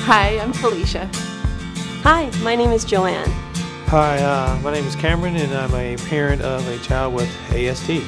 Hi, I'm Felicia. Hi, my name is Joanne. Hi, my name is Cameron, and I'm a parent of a child with ASD.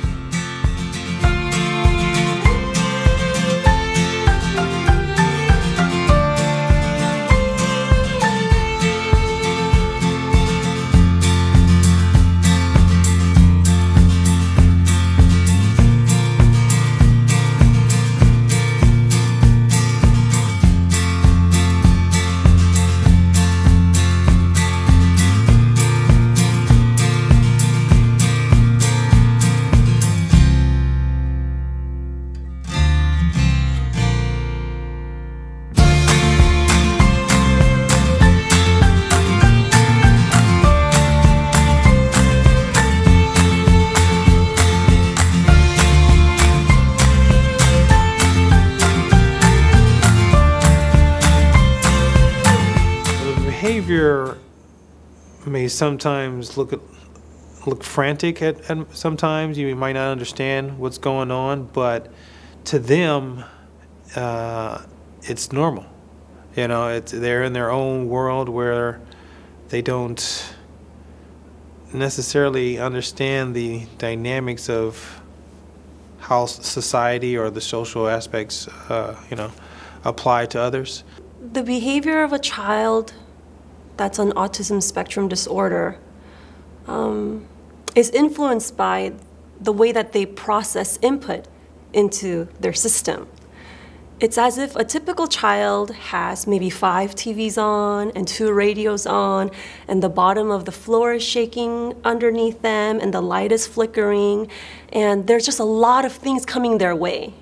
Behavior may sometimes look frantic at sometimes. You might not understand what's going on, but to them, it's normal. You know, they're in their own world where they don't necessarily understand the dynamics of how society or the social aspects, apply to others. The behavior of a child that's on autism spectrum disorder is influenced by the way that they process input into their system. It's as if a typical child has maybe 5 TVs on and 2 radios on, and the bottom of the floor is shaking underneath them, and the light is flickering, and there's just a lot of things coming their way.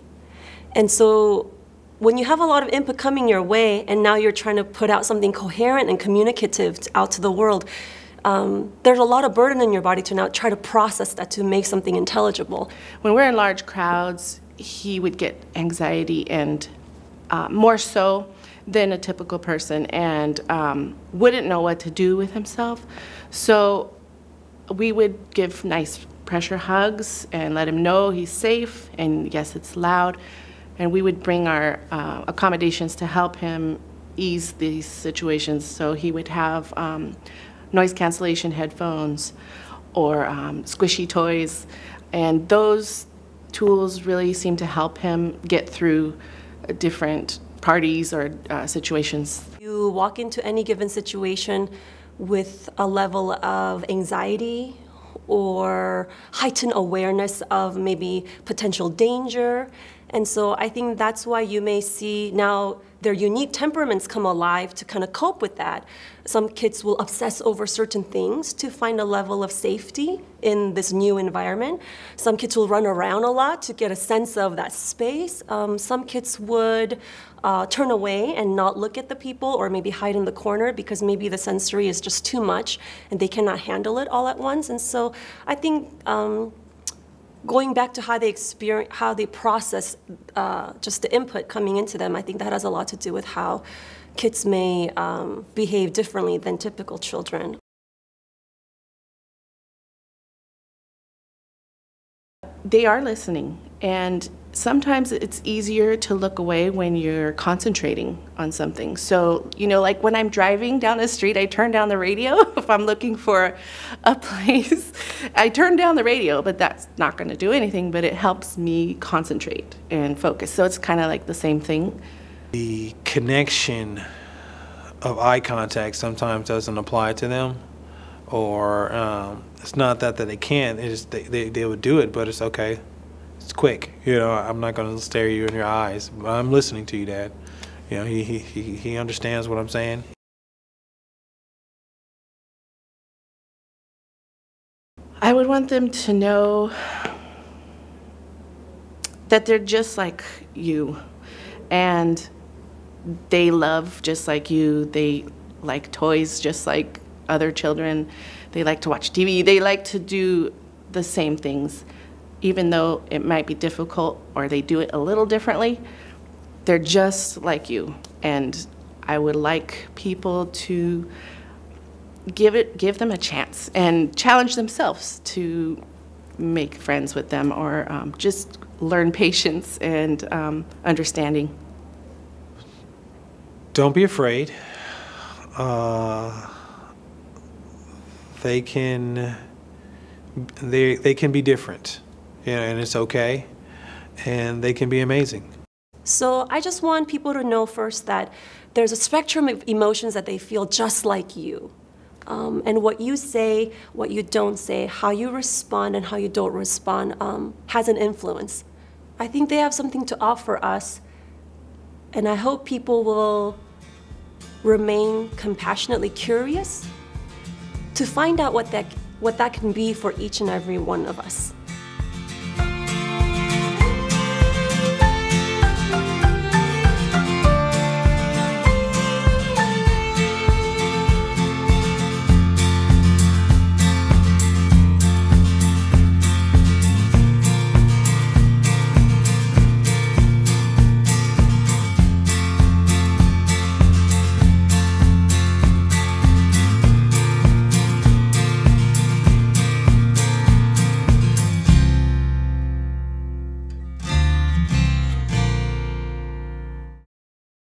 And so when you have a lot of input coming your way, and now you're trying to put out something coherent and communicative out to the world, there's a lot of burden in your body to now try to process that to make something intelligible. When we're in large crowds, he would get anxiety, and more so than a typical person, and wouldn't know what to do with himself. So we would give nice pressure hugs and let him know he's safe, and yes, it's loud. And we would bring our accommodations to help him ease these situations. So he would have noise cancellation headphones or squishy toys. And those tools really seem to help him get through different parties or situations. You walk into any given situation with a level of anxiety or heightened awareness of maybe potential danger. And so I think that's why you may see now their unique temperaments come alive to kind of cope with that. Some kids will obsess over certain things to find a level of safety in this new environment. Some kids will run around a lot to get a sense of that space. Some kids would turn away and not look at the people, or maybe hide in the corner because maybe the sensory is just too much and they cannot handle it all at once. And so I think going back to how they process just the input coming into them, I think that has a lot to do with how kids may behave differently than typical children. They are listening, and sometimes it's easier to look away when you're concentrating on something. So, you know, like when I'm driving down the street, I turn down the radio. If I'm looking for a place, I turn down the radio, but that's not going to do anything, but it helps me concentrate and focus. So it's kind of like the same thing. The connection of eye contact sometimes doesn't apply to them, or it's not that they can't, it's just they would do it, but it's okay. It's quick, you know. I'm not going to stare you in your eyes. I'm listening to you, Dad. You know, he understands what I'm saying. I would want them to know that they're just like you, and they love just like you. They like toys just like other children. They like to watch TV. They like to do the same things. Even though it might be difficult or they do it a little differently, they're just like you. And I would like people to give them a chance and challenge themselves to make friends with them, or just learn patience and understanding. Don't be afraid. They can be different, and it's okay, and they can be amazing. So I just want people to know first that there's a spectrum of emotions that they feel just like you. And what you say, what you don't say, how you respond and how you don't respond has an influence. I think they have something to offer us, and I hope people will remain compassionately curious to find out what that can be for each and every one of us.